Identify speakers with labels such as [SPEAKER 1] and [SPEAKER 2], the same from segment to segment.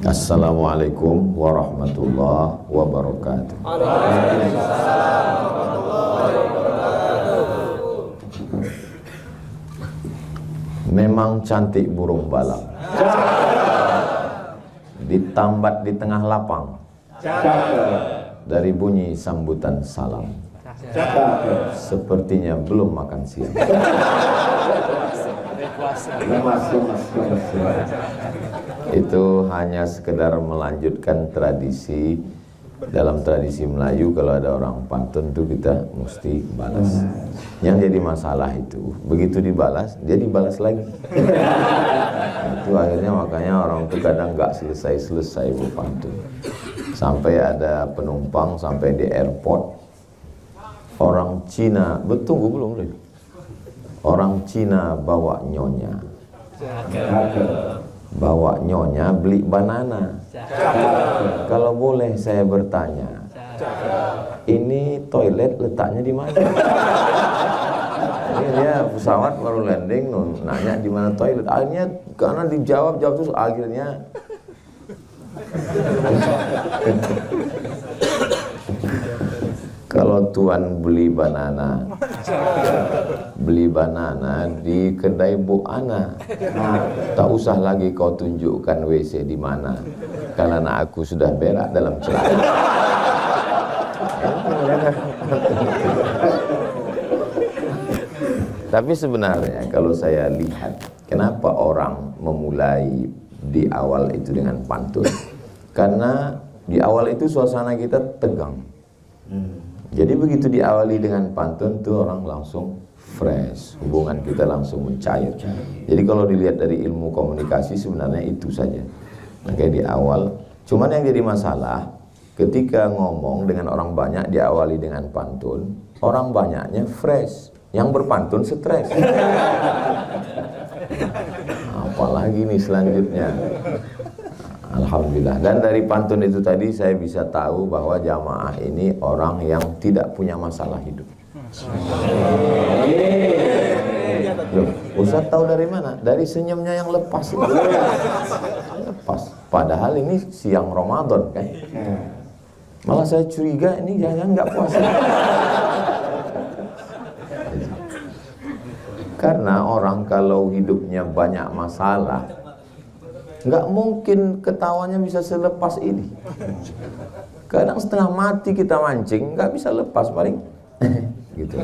[SPEAKER 1] Assalamualaikum warahmatullahi wabarakatuh. Memang cantik burung balap, ditambat di tengah lapang, dari bunyi sambutan salam, sepertinya belum makan siang. Itu hanya sekedar melanjutkan tradisi. Dalam tradisi Melayu, kalau ada orang pantun itu kita mesti balas. Yang jadi masalah itu, begitu dibalas, dia dibalas lagi. Itu akhirnya makanya orang itu kadang nggak selesai-selesai berpantun. Sampai ada penumpang sampai di airport, orang Cina, betul belum? Orang Cina bawa nyonya, beli banana. Kalau boleh saya bertanya, ini toilet letaknya di mana? Ini dia pesawat baru landing, nanya di mana toilet. Akhirnya karena dijawab terus, akhirnya kalau tuan beli banana di kedai Bu Ana, tak usah lagi kau tunjukkan WC di mana, karena aku sudah berak dalam celana. Tapi sebenarnya kalau saya lihat, kenapa orang memulai di awal itu dengan pantun? Karena di awal itu suasana kita tegang. Jadi begitu diawali dengan pantun tuh orang langsung fresh, hubungan kita langsung mencair. Jadi kalau dilihat dari ilmu komunikasi sebenarnya itu saja. Makanya di awal, cuman yang jadi masalah ketika ngomong dengan orang banyak diawali dengan pantun, orang banyaknya fresh, yang berpantun stres. Apalagi nih selanjutnya. Alhamdulillah. Dan dari pantun itu tadi saya bisa tahu bahwa jamaah ini orang yang tidak punya masalah hidup. Loh, Ustaz tahu dari mana? Dari senyumnya yang lepas. Lepas. Padahal ini siang Ramadan kan. Malah saya curiga ini jangan nggak puasa. Karena orang kalau hidupnya banyak masalah, nggak mungkin ketawanya bisa selepas ini. Kadang setengah mati kita mancing, nggak bisa lepas, paling gitu.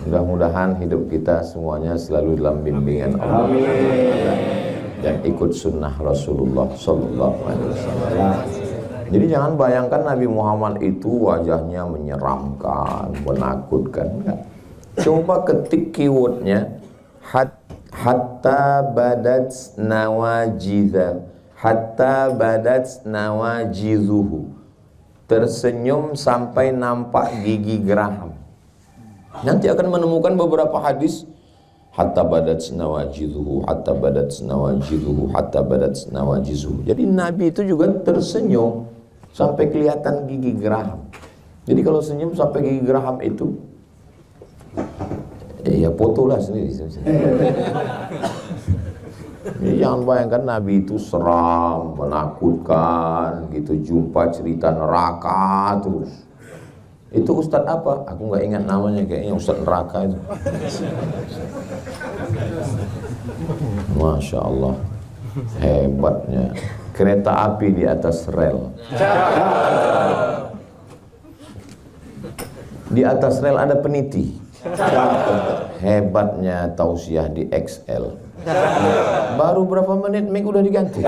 [SPEAKER 1] Mudah-mudahan hidup kita semuanya selalu dalam bimbingan Allah dan ikut sunnah Rasulullah Sallallahu Alaihi Wasallam. Jadi jangan bayangkan Nabi Muhammad itu wajahnya menyeramkan, menakutkan. Enggak. Coba ketik keywordnya hatta badat nawajizuhu, tersenyum sampai nampak gigi geraham. Nanti akan menemukan beberapa hadis hatta badat nawajizuhu. Jadi Nabi itu juga tersenyum sampai kelihatan gigi geraham. Jadi kalau senyum sampai gigi geraham itu, ya fotolah sendiri. Jadi jangan bayangkan Nabi itu seram, menakutkan, gitu, jumpa cerita neraka terus. Itu Ustadz apa? Aku nggak ingat namanya, kayaknya Ustadz neraka itu. Masya Allah, hebatnya kereta api di atas rel. Di atas rel ada peniti. Hebatnya tausiah di XL. Baru berapa menit mic udah diganti.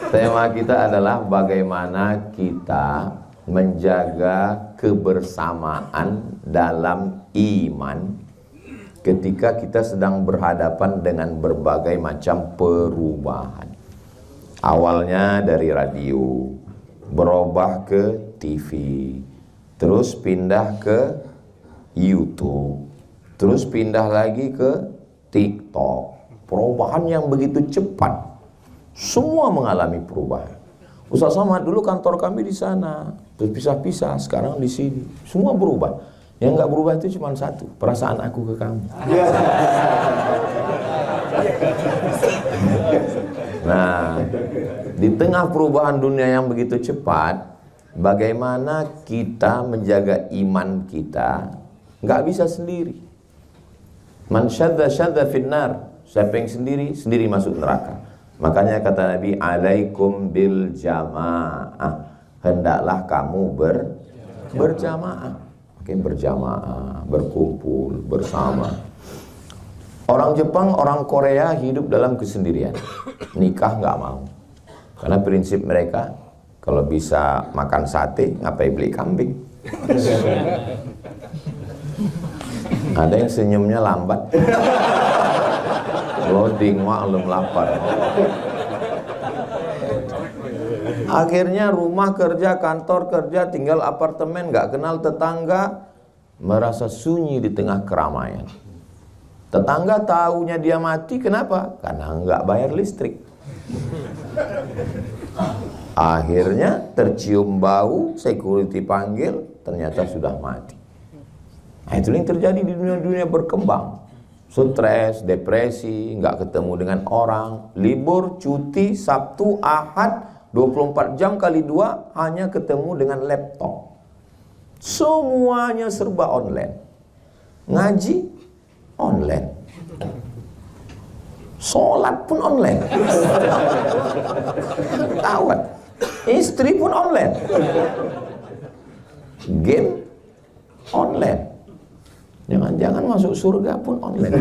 [SPEAKER 1] Tema kita adalah bagaimana kita menjaga kebersamaan dalam iman ketika kita sedang berhadapan dengan berbagai macam perubahan. Awalnya dari radio, berubah ke TV, terus pindah ke YouTube, terus pindah lagi ke TikTok. Perubahan yang begitu cepat, semua mengalami perubahan. Ustaz Samad, dulu kantor kami di sana, terpisah-pisah, sekarang di sini. Semua berubah. Yang nggak berubah itu cuma satu, perasaan aku ke kamu. Nah, di tengah perubahan dunia yang begitu cepat, bagaimana kita menjaga iman kita? Nggak bisa sendiri. Man syadza syadza finnar. Siapa yang sendiri, sendiri masuk neraka. Makanya kata Nabi, alaikum bil jamaah. Hendaklah kamu berjamaah. Oke, berjamaah, berkumpul, bersama. Orang Jepang, orang Korea hidup dalam kesendirian. Nikah nggak mau. Karena prinsip mereka, kalau bisa makan sate, ngapain beli kambing? Ada yang senyumnya lambat. Loading, maklum lapar. Akhirnya rumah kerja, kantor kerja, tinggal apartemen, nggak kenal tetangga, merasa sunyi di tengah keramaian. Tetangga tahunya dia mati, kenapa? Karena nggak bayar listrik. Akhirnya tercium bau, security panggil, ternyata sudah mati. Nah, itu yang terjadi di dunia-dunia berkembang. Stres, depresi, nggak ketemu dengan orang, libur, cuti, Sabtu, Ahad, 24 jam kali 2 hanya ketemu dengan laptop. Semuanya serba online. Ngaji online. Sholat pun online. Tawat. Istri pun online. Game online. Jangan-jangan masuk surga pun online.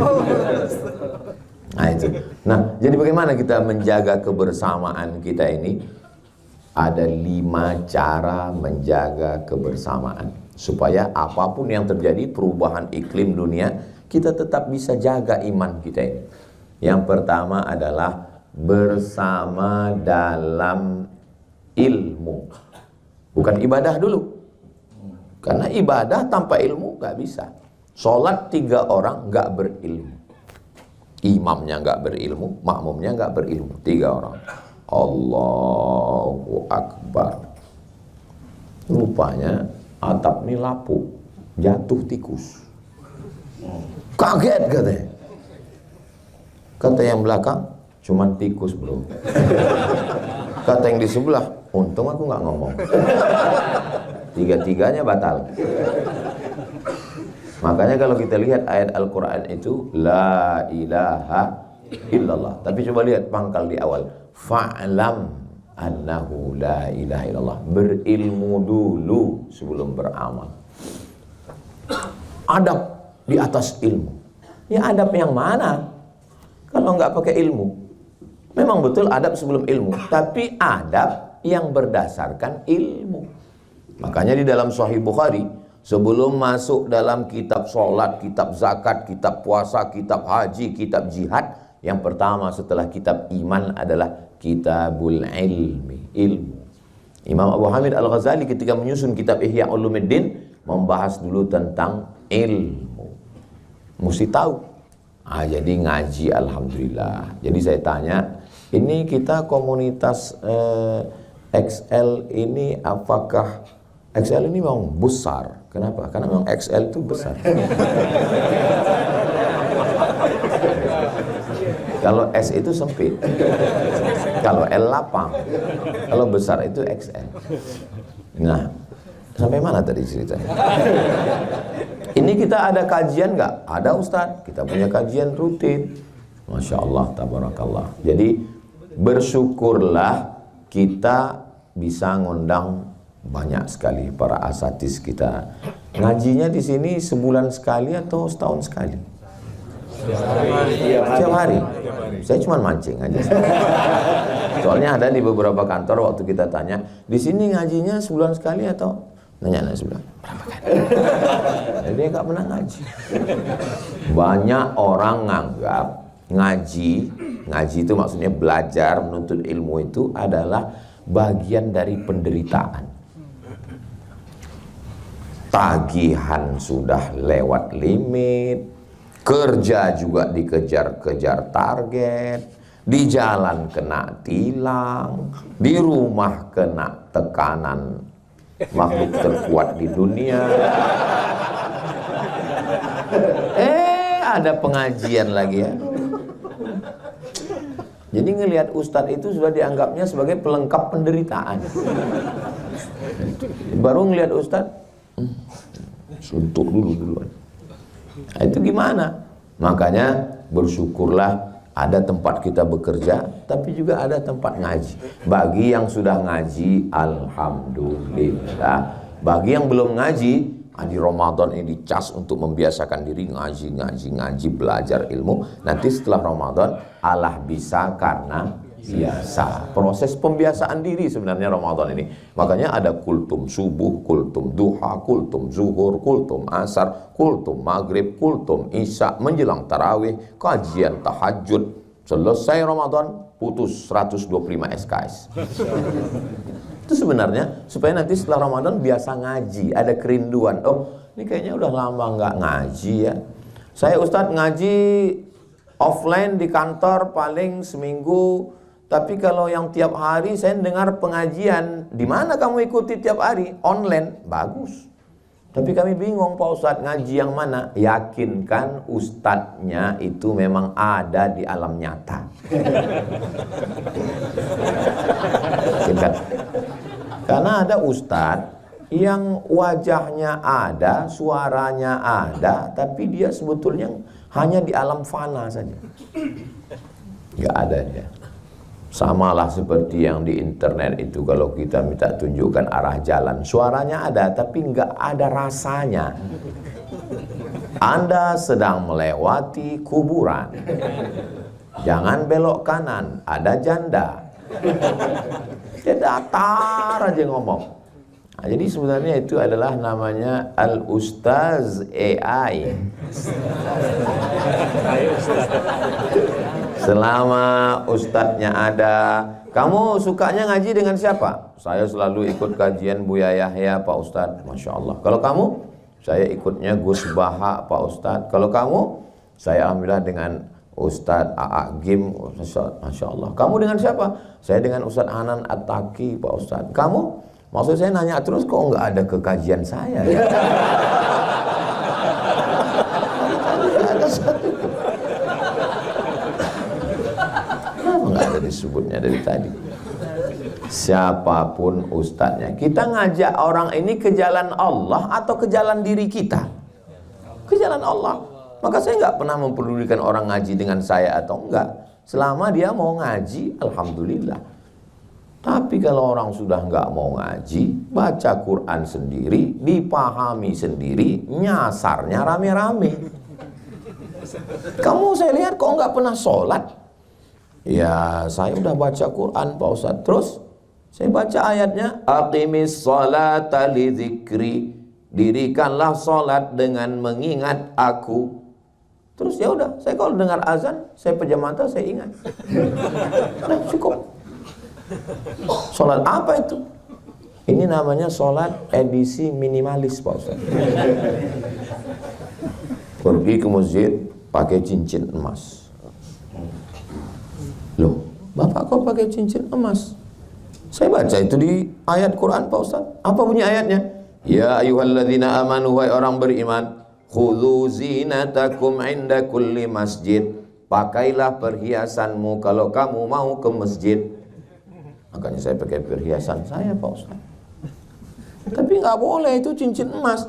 [SPEAKER 1] Nah itu. Nah, jadi bagaimana kita menjaga kebersamaan kita ini? Ada 5 cara menjaga kebersamaan supaya apapun yang terjadi, perubahan iklim dunia, kita tetap bisa jaga iman kita ini. Yang pertama adalah bersama dalam ilmu. Bukan ibadah dulu. Karena ibadah tanpa ilmu gak bisa. Sholat 3 orang gak berilmu. Imamnya gak berilmu, makmumnya gak berilmu. 3 orang. Allahu Akbar. Rupanya atap ini lapuk, jatuh tikus. Kaget katanya. Kata yang belakang, cuman tikus bro. Kata yang di sebelah, untung aku nggak ngomong. Tiga-tiganya batal. Makanya kalau kita lihat ayat Al-Quran itu, La ilaha illallah. Tapi coba lihat pangkal di awal. Fa'lam annahu la ilaha illallah. Berilmu dulu sebelum beramal. Adab di atas ilmu. Ya adab yang mana? Kalau nggak pakai ilmu. Memang betul adab sebelum ilmu. Tapi adab yang berdasarkan ilmu. Makanya di dalam Sahih Bukhari, sebelum masuk dalam kitab sholat, kitab zakat, kitab puasa, kitab haji, kitab jihad, yang pertama setelah kitab iman adalah kitabul ilmi, ilmu. Imam Abu Hamid Al-Ghazali ketika menyusun kitab Ihya Ulumuddin membahas dulu tentang ilmu. Mesti tahu. Jadi ngaji alhamdulillah. Jadi saya tanya, ini kita komunitas XL ini apakah XL ini memang besar? Kenapa? Karena memang XL itu besar. Kalau S itu sempit, kalau L lapang, kalau besar itu XL. Nah, sampai mana tadi ceritanya? Ini kita ada kajian nggak? Ada Ustadz, kita punya kajian rutin. Masya Allah, tabarakallah. Jadi bersyukurlah kita bisa ngundang banyak sekali para asatis kita. Ngajinya di sini sebulan sekali atau setahun sekali? Setiap hari. Saya cuma mancing aja. Soalnya ada di beberapa kantor waktu kita tanya, di sini ngajinya sebulan sekali atau nanya sebulan berapa kali? Jadi dia nggak pernah ngaji. Banyak orang nganggap ngaji itu maksudnya belajar menuntut ilmu itu adalah bagian dari penderitaan. Tagihan sudah lewat limit, kerja juga dikejar-kejar target, di jalan kena tilang, di rumah kena tekanan makhluk terkuat di dunia. Ada pengajian lagi ya. Jadi ngelihat ustadz itu sudah dianggapnya sebagai pelengkap penderitaan. Baru ngelihat ustadz, suntuk duluan. Nah, itu gimana? Makanya bersyukurlah ada tempat kita bekerja, tapi juga ada tempat ngaji. Bagi yang sudah ngaji, alhamdulillah. Bagi yang belum ngaji, di Ramadan ini dicas untuk membiasakan diri ngaji, belajar ilmu. Nanti setelah Ramadan, Allah bisa karena biasa. Proses pembiasaan diri sebenarnya Ramadan ini. Makanya ada kultum subuh, kultum duha, kultum zuhur, kultum asar, kultum maghrib, kultum isya, menjelang tarawih, kajian tahajud. Selesai Ramadan, putus 125 SKS. Itu sebenarnya supaya nanti setelah Ramadan biasa ngaji, ada kerinduan. Oh, ini kayaknya udah lama nggak ngaji ya. Saya Ustadz ngaji offline di kantor paling seminggu. Tapi kalau yang tiap hari saya dengar pengajian, di mana kamu ikuti tiap hari? Online, bagus. Tapi kami bingung Pak Ustadz, ngaji yang mana? Yakinkan ustadznya itu memang ada di alam nyata. Yakinkan. Karena ada ustadz yang wajahnya ada, suaranya ada, tapi dia sebetulnya hanya di alam fana saja. Gak ada dia. Samalah seperti yang di internet itu, kalau kita minta tunjukkan arah jalan, suaranya ada tapi nggak ada rasanya. Anda sedang melewati kuburan, jangan belok kanan, ada janda. Dia datar aja ngomong. Nah, jadi sebenarnya itu adalah namanya Al-Ustaz AI. Selama ustadznya ada. Kamu sukanya ngaji dengan siapa? Saya selalu ikut kajian Buya Yahya Pak Ustadz. Masya Allah. Kalau kamu? Saya ikutnya Gus Baha Pak Ustadz. Kalau kamu? Saya alhamdulillah dengan Ustadz A.A. Gim. Masya Allah. Kamu dengan siapa? Saya dengan Ustadz Hanan At-Taki Pak Ustadz. Kamu? Maksud saya nanya terus, kok nggak ada ke kajian saya ya? Ada satu. Nggak ada disebutnya dari tadi. Siapapun ustadznya, kita ngajak orang ini ke jalan Allah atau ke jalan diri kita? Ke jalan Allah. Maka saya nggak pernah mempedulikan orang ngaji dengan saya atau enggak. Selama dia mau ngaji, alhamdulillah. Tapi kalau orang sudah nggak mau ngaji, baca Quran sendiri, dipahami sendiri, nyasarnya rame-rame. Kamu saya lihat kok nggak pernah sholat? Ya, saya udah baca Quran Pak Ustadz. Terus saya baca ayatnya, aqimis sholata li dzikri, dirikanlah sholat dengan mengingat aku. Terus ya udah, saya kalau dengar azan, saya pejam mata, saya ingat. Nah, cukup. Sholat apa itu? Ini namanya sholat edisi minimalis Pak Ustadz. Pergi ke masjid pakai cincin emas. Loh, Bapak kok pakai cincin emas? Saya baca itu di ayat Quran Pak Ustaz. Apa bunyi ayatnya? Ya ayyuhalladzina amanu, wahai orang beriman, khudzu zinatakum inda kulli masjid. Pakailah perhiasanmu kalau kamu mau ke masjid. Makanya saya pakai perhiasan saya Pak Ustaz. Tapi nggak boleh itu cincin emas.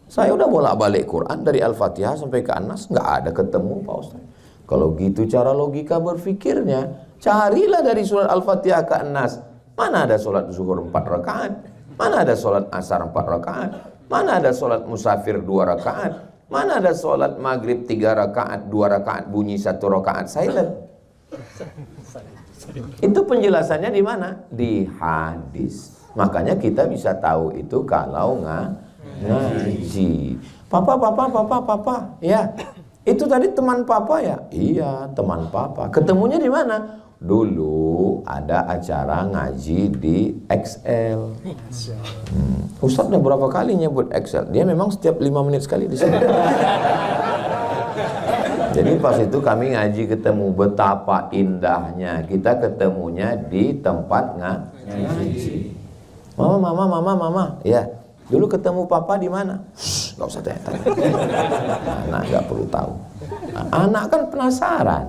[SPEAKER 1] Saya udah bolak-balik Quran dari Al-Fatihah sampai ke An-Nas, nggak ada ketemu Pak Ustaz. Kalau gitu cara logika berfikirnya, carilah dari surat Al-Fatihah ke An-Nas. Mana ada sholat zuhur 4 rakaat? Mana ada sholat asar 4 rakaat? Mana ada sholat musafir 2 rakaat? Mana ada sholat maghrib 3 rakaat, 2 rakaat bunyi, 1 rakaat silent? Itu penjelasannya di mana? Di hadis. Makanya kita bisa tahu itu kalau ngaji. Papa, ya. Itu tadi teman papa ya? Iya, teman papa. Ketemunya di mana? Dulu ada acara ngaji di XL. Ustadz udah berapa kali nyebut XL? Dia memang setiap 5 menit sekali di sini. Jadi pas itu kami ngaji ketemu, betapa indahnya kita ketemunya di tempat ngaji. Mama. Ya, dulu ketemu papa di mana? Gak usah tanya. Anak gak perlu tahu. Nah, anak kan penasaran.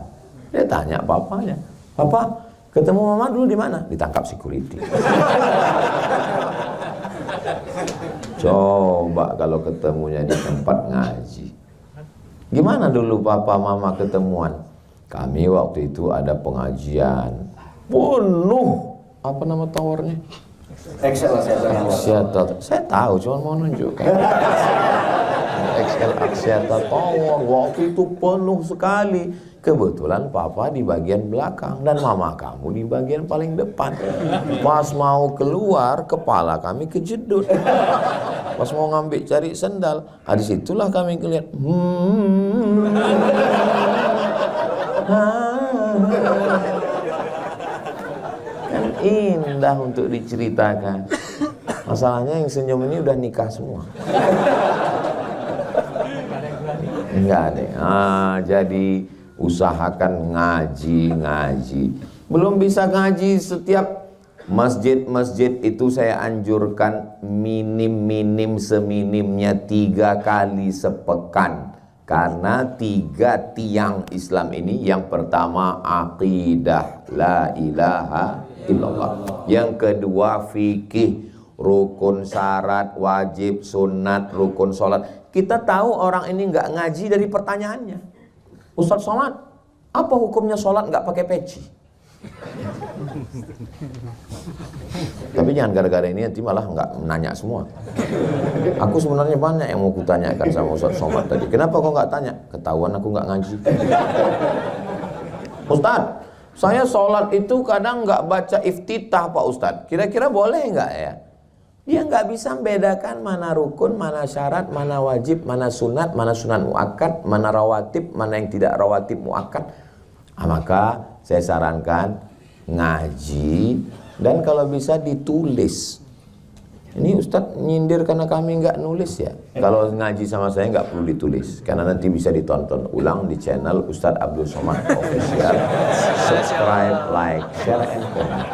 [SPEAKER 1] Dia tanya papanya, papa, ketemu mama dulu di mana? Ditangkap security. Coba kalau ketemunya di tempat ngaji. Gimana dulu papa mama ketemuan? Kami waktu itu ada pengajian penuh, apa nama towernya? Axiata. Saya tahu, cuma mau nunjukkan. XL Axiata Tower waktu itu penuh sekali. Kebetulan papa di bagian belakang dan mama kamu di bagian paling depan. Pas mau keluar, kepala kami kejedut. Pas mau ngambil cari sendal, disitulah kami ngeliat. Kan indah untuk diceritakan. Masalahnya yang senyum ini udah nikah semua. Enggak deh. Jadi usahakan ngaji. Belum bisa ngaji setiap masjid itu saya anjurkan minim seminimnya 3 kali sepekan. Karena 3 tiang Islam ini, yang pertama aqidah la ilaha illallah, yang kedua fikih, rukun syarat, wajib, sunat, rukun sholat. Kita tahu orang ini nggak ngaji dari pertanyaannya. Ustaz sholat, apa hukumnya sholat nggak pakai peci? Tapi jangan gara-gara ini nanti malah nggak nanya semua. Aku sebenarnya banyak yang mau kutanyakan sama Ustaz Somad tadi. Kenapa kau nggak tanya? Ketahuan aku nggak ngaji. Ustaz, saya sholat itu kadang nggak baca iftitah Pak Ustaz. Kira-kira boleh nggak ya? Dia nggak bisa membedakan mana rukun, mana syarat, mana wajib, mana sunat muakkad, mana rawatib, mana yang tidak rawatib muakkad. Maka saya sarankan ngaji, dan kalau bisa ditulis. Ini Ustadz nyindir karena kami nggak nulis ya. Kalau ngaji sama saya nggak perlu ditulis, karena nanti bisa ditonton ulang di channel Ustadz Abdul Somad Official. Subscribe, like, share, and comment.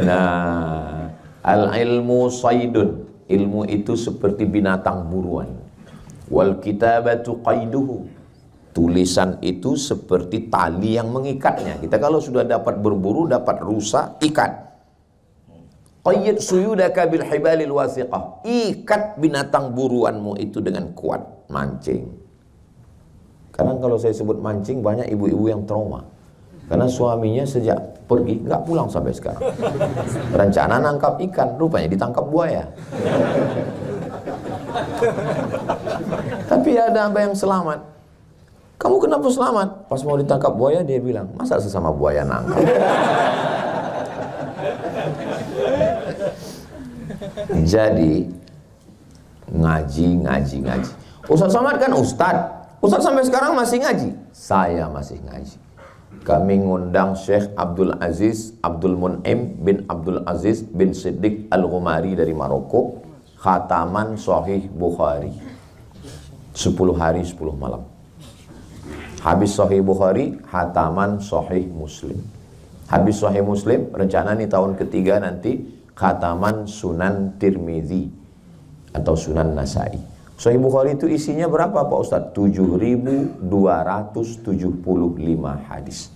[SPEAKER 1] Nah, al-ilmu saydun, ilmu itu seperti binatang buruan. Wal kitabatu qaiduhu, tulisan itu seperti tali yang mengikatnya. Kita kalau sudah dapat berburu, dapat rusa, ikat. Qayyid suyudaka bil hibalil wasiqah, ikat binatang buruanmu itu dengan kuat, mancing. Karena kalau saya sebut mancing, banyak ibu-ibu yang trauma. Karena suaminya sejak pergi nggak pulang sampai sekarang. Rencana nangkap ikan, rupanya ditangkap buaya. Tapi ada yang selamat. Kamu kenapa selamat? Pas mau ditangkap buaya dia bilang, masa sesama buaya nangkap? Jadi ngaji. Ustaz Somad kan Ustaz sampai sekarang masih ngaji. Saya masih ngaji. Kami ngundang Syekh Abdul Aziz Abdul Mun'im bin Abdul Aziz bin Siddiq Al-Ghumari dari Maroko, khataman Sahih Bukhari 10 hari 10 malam. Habis Sahih Bukhari, khataman Sahih Muslim. Habis Sahih Muslim, rencana nih tahun ketiga nanti khataman Sunan Tirmizi atau Sunan Nasai. Sahih Bukhari itu isinya berapa Pak Ustadz? 7.275 hadis.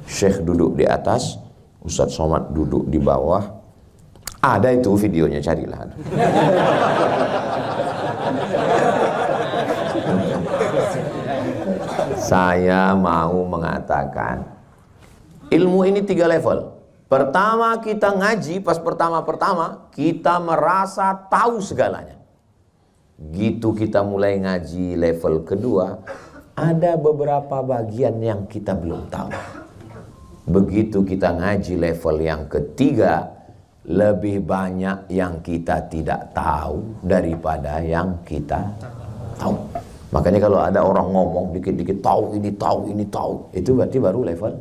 [SPEAKER 1] Syekh duduk di atas, Ustadz Somad duduk di bawah. Ada itu videonya, carilah. Saya mau mengatakan ilmu ini 3 level. Pertama kita ngaji, pas pertama-pertama kita merasa tahu segalanya. Gitu kita mulai ngaji level kedua, ada beberapa bagian yang kita belum tahu. Begitu kita ngaji level yang ketiga, lebih banyak yang kita tidak tahu daripada yang kita tahu. Makanya kalau ada orang ngomong dikit-dikit tahu ini, itu berarti baru level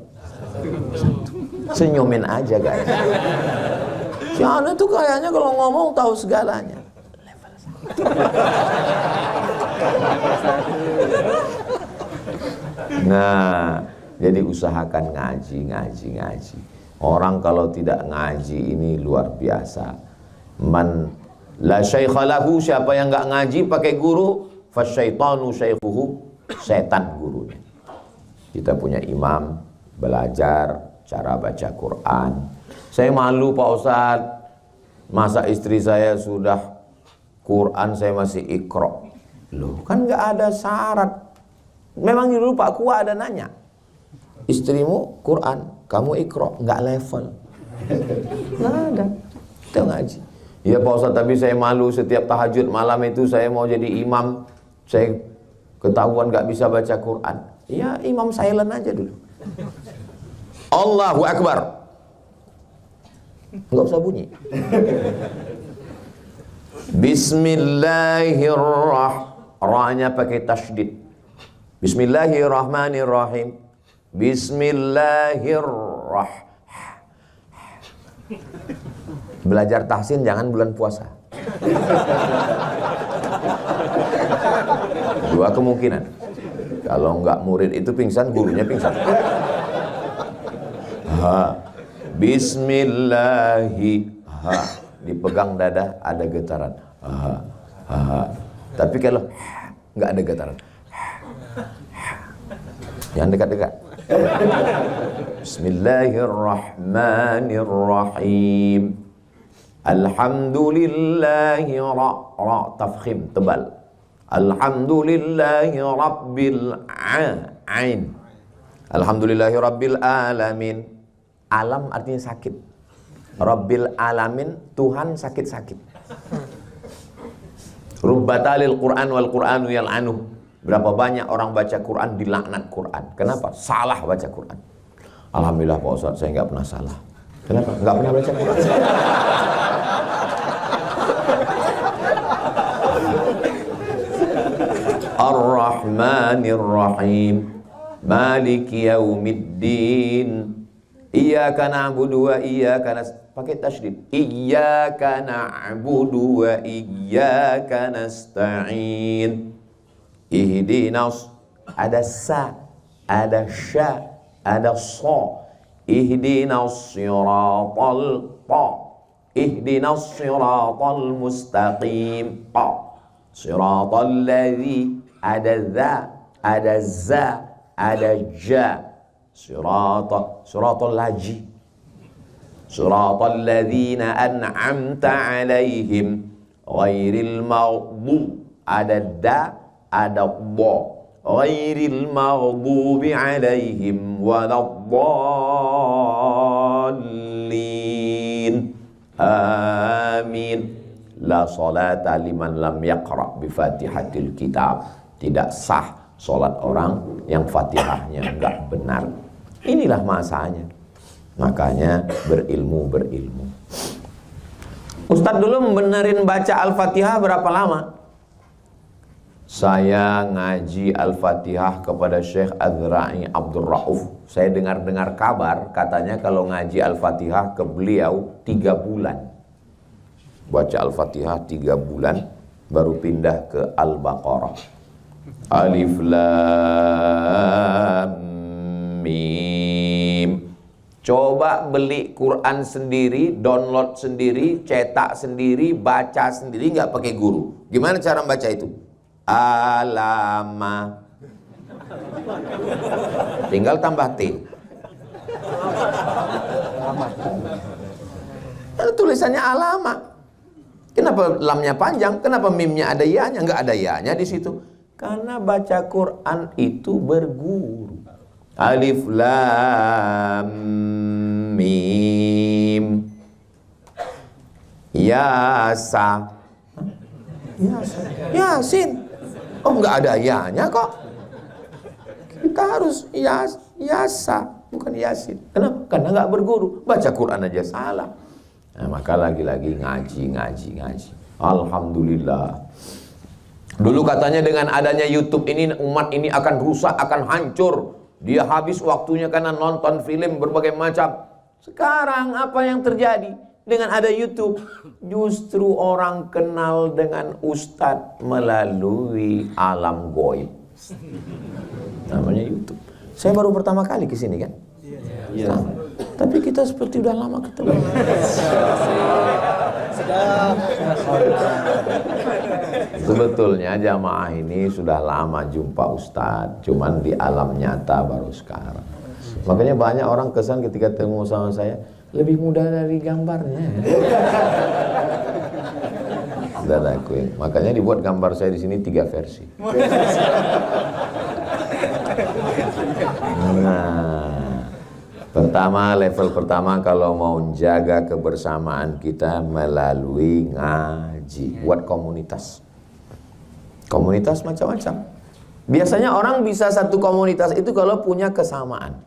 [SPEAKER 1] 1. Senyumin aja guys. Si Ana tuh kayaknya kalau ngomong tahu segalanya. Nah, jadi usahakan ngaji. Orang kalau tidak ngaji ini luar biasa. Man la syaikha lahu, siapa yang enggak ngaji pakai guru, fasyaitanu syaikhuhu, setan gurunya. Kita punya imam, belajar cara baca Quran. Saya malu Pak Ustadz, masa istri saya sudah Quran saya masih Iqra. Loh kan nggak ada syarat. Memang dulu Pak Kua ada nanya, istrimu Quran, kamu Iqra, nggak level. Nggak ada, kita ngaji. Ya Pak Ustadz, tapi saya malu setiap tahajud malam itu saya mau jadi imam, saya ketahuan nggak bisa baca Quran. Ya imam silent aja dulu. Allahu Akbar, nggak usah bunyi. Bismillahirrahmanirrahim, ra-nya pakai tasydid. Bismillahirrahmanirrahim. Bismillahirrahmanirrahim. Belajar tahsin jangan bulan puasa. Dua kemungkinan. Kalau nggak murid itu pingsan, gurunya pingsan. Bismillahi, dipegang dada ada getaran. Tapi kalau nggak ada getaran, jangan dekat-dekat. Bismillahirrahmanirrahim. Alhamdulillahi ra tafkhim tebal. Alhamdulillahi rabbil ain. Alhamdulillahi rabbil alamin. Alam artinya sakit. Rabbil alamin, Tuhan sakit-sakit. Rubbatalil Quran wal Quranu yal'anuh. Berapa banyak orang baca Quran dilaknat Quran. Kenapa? Salah baca Quran. Alhamdulillah Pak Ustadz, saya nggak pernah salah. Kenapa? Nggak pernah baca Quran. Ar-Rahmanir-Rahim, Maliki Yaumiddin. Iyyaka na'budu wa iyyaka nasta'in. Pakai tasydid. Iyyaka na'budu wa iyyaka nasta'in. Ihdinas, ada sa, ada sya, ada sa. Ihdinas siratal ta. Ihdinas siratal mustaqim ta. Siratal ladzi, ada za, ada za, ada ja. Siratal laji, siratal ladzina an'amta alaihim ghairil maghdub, ada da, ada dha, ghairil maghdubi alaihim waladdallin. Amin. La salata liman lam yaqra bi fatihatil kitab. Tidak sah salat orang yang Fatihahnya enggak benar. Inilah masanya. Makanya berilmu. Ustadz dulu membenerin baca Al-Fatihah berapa lama? Saya ngaji Al-Fatihah kepada Syekh Azra'i Abdul Rauf. Saya dengar-dengar kabar katanya kalau ngaji Al-Fatihah ke beliau 3 bulan. Baca Al-Fatihah 3 bulan baru pindah ke Al-Baqarah. Alif Lam Mim. Coba beli Quran sendiri, download sendiri, cetak sendiri, baca sendiri, nggak pakai guru. Gimana cara baca itu? Alama. Tinggal tambah T. Tulisannya alama. Kenapa lamnya panjang? Kenapa mimnya ada ya-nya? Nggak ada ya-nya di situ. Karena baca Quran itu berguru. Alif Lam Mim. Yasa. Yasin. Oh, nggak ada ya-nya kok. Kita harus yasa, bukan yasin. Kenapa? Karena nggak berguru. Baca Quran aja salah. Nah, maka lagi-lagi ngaji. Alhamdulillah. Dulu katanya dengan adanya YouTube ini umat ini akan rusak, akan hancur. Dia habis waktunya karena nonton film berbagai macam. Sekarang apa yang terjadi? Dengan ada YouTube, justru orang kenal dengan Ustadz melalui alam goib. Namanya YouTube. Saya baru pertama kali ke sini kan? Iya. Tapi kita seperti udah lama ketemu. Sebetulnya jamaah ini sudah lama jumpa Ustadz, cuman di alam nyata baru sekarang. Makanya banyak orang kesan ketika ketemu sama saya, lebih mudah dari gambarnya. Sudah akuin. Makanya dibuat gambar saya di sini 3 versi. Nah, pertama, level pertama kalau mau jaga kebersamaan kita melalui ngaji, buat komunitas. Komunitas macam-macam. Biasanya orang bisa satu komunitas itu kalau punya kesamaan.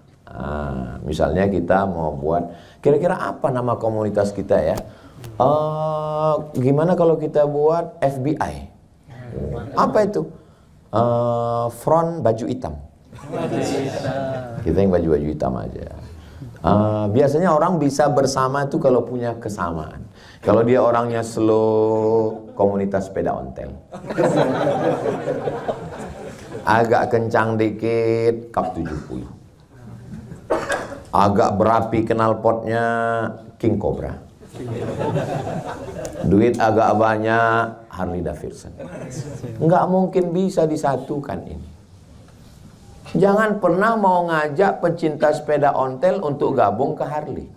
[SPEAKER 1] Misalnya kita mau buat, kira-kira apa nama komunitas kita ya? Gimana kalau kita buat FBI? Apa itu? Front baju hitam. Kita yang baju-baju hitam aja. Biasanya orang bisa bersama itu kalau punya kesamaan. Kalau dia orangnya slow, komunitas sepeda ontel. Agak kencang dikit, Cup 70. Agak berapi knalpotnya, King Cobra. Duit agak banyak, Harley Davidson. Nggak mungkin bisa disatukan ini. Jangan pernah mau ngajak pecinta sepeda ontel untuk gabung ke Harley.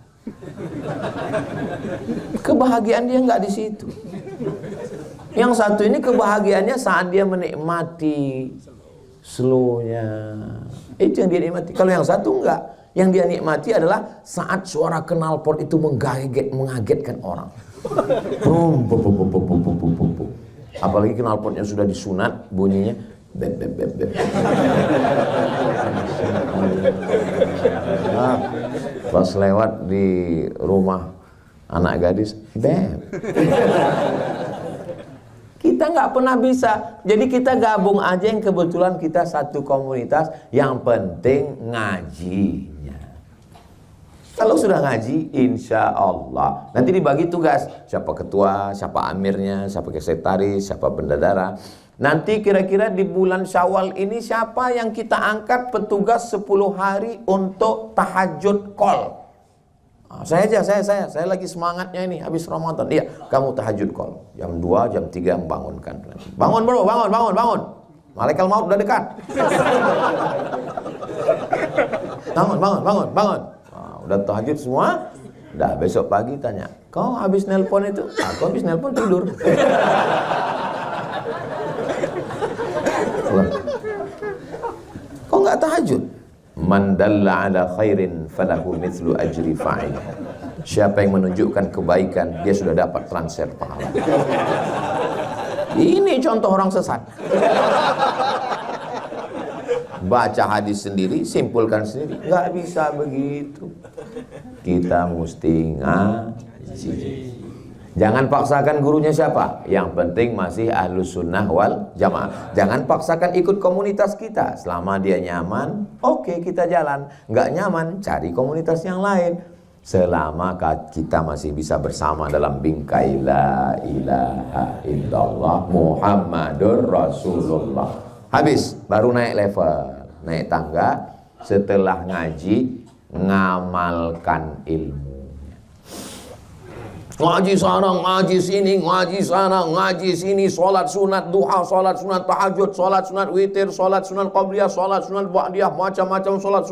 [SPEAKER 1] Kebahagiaan dia nggak di situ. Yang satu ini kebahagiaannya saat dia menikmati slownya. Itu yang dia nikmati. Kalau yang satu enggak. Yang dia nikmati adalah saat suara knalpot itu mengagetkan orang. Apalagi knalpotnya sudah disunat, bunyinya beb beb beb beb. Pas lewat di rumah anak gadis, beb. Kita nggak pernah bisa. Jadi kita gabung aja yang kebetulan kita satu komunitas. Yang penting ngajinya. Kalau sudah ngaji, insya Allah nanti dibagi tugas. Siapa ketua, siapa amirnya, siapa sekretaris, siapa bendahara. Nanti kira-kira di bulan Syawal ini siapa yang kita angkat petugas 10 hari untuk tahajud call. Saya lagi semangatnya ini habis Ramadan. Iya, kamu tahajud call. Jam 2, jam 3 membangunkan. Bangun bro, bangun. Malaikat maut udah dekat. Bangun. Udah tahajud semua. Udah besok pagi tanya, kau habis nelpon itu? Aku habis nelpon tidur. Kau nggak tahajud? Man dalla ala khairin falahu mithlu ajri fa'il. Siapa yang menunjukkan kebaikan, dia sudah dapat transfer pahala. Ini contoh orang sesat. Baca hadis sendiri, simpulkan sendiri. Nggak bisa begitu. Kita mesti ngaji. Jangan paksakan gurunya siapa. Yang penting masih ahlus sunnah wal jamaah. Jangan paksakan ikut komunitas kita. Selama dia nyaman, oke, kita jalan. Nggak nyaman, cari komunitas yang lain. Selama kita masih bisa bersama dalam bingkai la ilaha illallah Muhammadur Rasulullah. Habis, baru naik level, naik tangga. Setelah ngaji, ngamalkan ilmu. Ngaji sana, ngaji sini, ngaji sana, ngaji sini, sholat sunat duha, sholat sunat tahajud, sholat sunat witir, sholat sunat qabliyah, sholat sunat ba'diyah, macam-macam sholat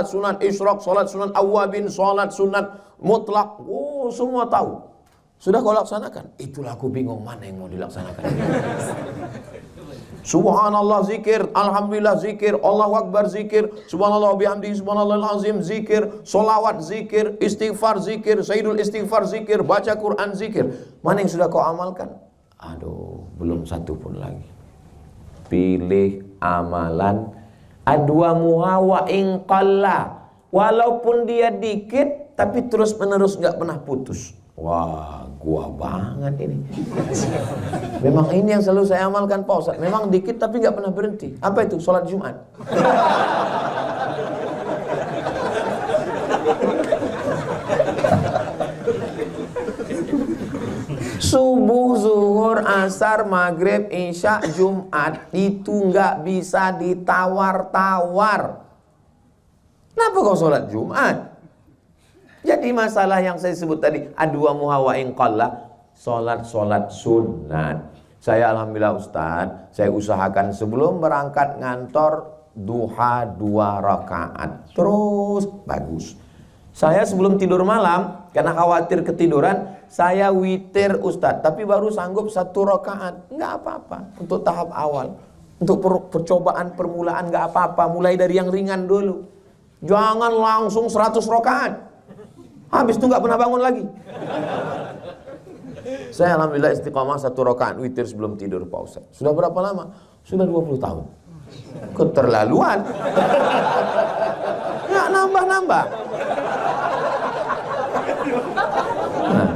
[SPEAKER 1] sunat isyraq, sholat sunat awabin, sholat sunat mutlak. Oh, semua tahu. Sudah kau laksanakan? Itulah aku bingung mana yang mau dilaksanakan. Subhanallah zikir, alhamdulillah zikir, Allahu Akbar zikir, subhanallah bihamdi, subhanallah azim zikir, solawat zikir, istighfar zikir, sayyidul istighfar zikir, baca Quran zikir. Mana yang sudah kau amalkan? Aduh, belum satu pun lagi. Pilih amalan adwa muhawa inqalla. Walaupun dia dikit, tapi terus menerus nggak pernah putus. Wah, gua banget ini. Memang ini yang selalu saya amalkan Pak Ustaz. Memang dikit tapi nggak pernah berhenti. Apa itu? Sholat Jumat. Subuh, zuhur, asar, maghrib, isya, Jumat itu nggak bisa ditawar-tawar. Kenapa kau sholat Jumat? Jadi masalah yang saya sebut tadi, adwa muhawain qalla, solat sunat. Saya alhamdulillah Ustaz, saya usahakan sebelum berangkat ngantor duha 2 rakaat. Terus bagus. Saya sebelum tidur malam, karena khawatir ketiduran, saya witir Ustaz, tapi baru sanggup 1 rakaat. Enggak apa-apa untuk tahap awal. Untuk percobaan permulaan enggak apa-apa, mulai dari yang ringan dulu. Jangan langsung 100 rakaat. Habis itu nggak pernah bangun lagi. Saya alhamdulillah istiqomah 1 rakaat witir sebelum tidur Pak Ustaz. Sudah berapa lama? Sudah 20 tahun. Keterlaluan. Nggak nambah-nambah. Nah,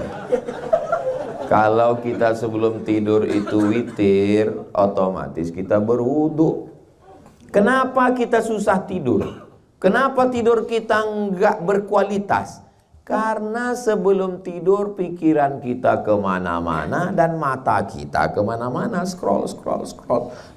[SPEAKER 1] kalau kita sebelum tidur itu witir, otomatis kita berwudu. Kenapa kita susah tidur? Kenapa tidur kita nggak berkualitas? Karena sebelum tidur pikiran kita kemana-mana dan mata kita kemana-mana, scroll.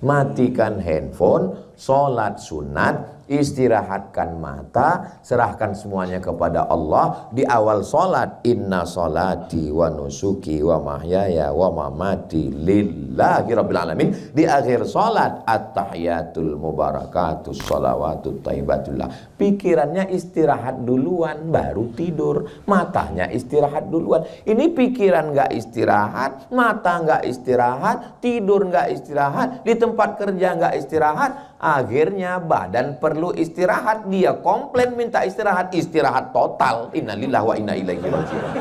[SPEAKER 1] Matikan handphone, sholat sunat, istirahatkan mata, serahkan semuanya kepada Allah. Di awal sholat, inna sholati wa nusuki wa mahyaya wa mamati lillahi rabbil alamin. Di akhir sholat, at-tahiyatul mubarakatus sholawatut thayyibatullah. Pikirannya istirahat duluan, baru tidur. Matanya istirahat duluan. Ini pikiran nggak istirahat, mata nggak istirahat, tidur nggak istirahat, di tempat kerja nggak istirahat. Akhirnya badan perlu istirahat, dia komplain minta istirahat total. Innalillahi wa inna ilaihi raji'un.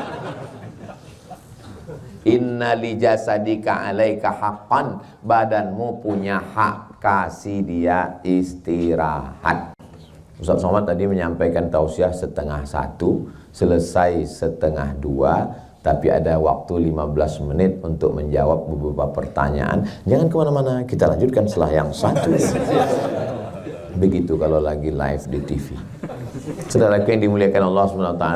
[SPEAKER 1] Inna li jasadika alaika haqqan, badanmu punya hak, kasih dia istirahat. Ustaz Somad tadi menyampaikan tausiah 1:30, selesai 1:30. Tapi ada waktu 15 menit untuk menjawab beberapa pertanyaan. Jangan kemana-mana, kita lanjutkan setelah yang satu. Begitu kalau lagi live di TV. Saudara yang dimuliakan Allah SWT,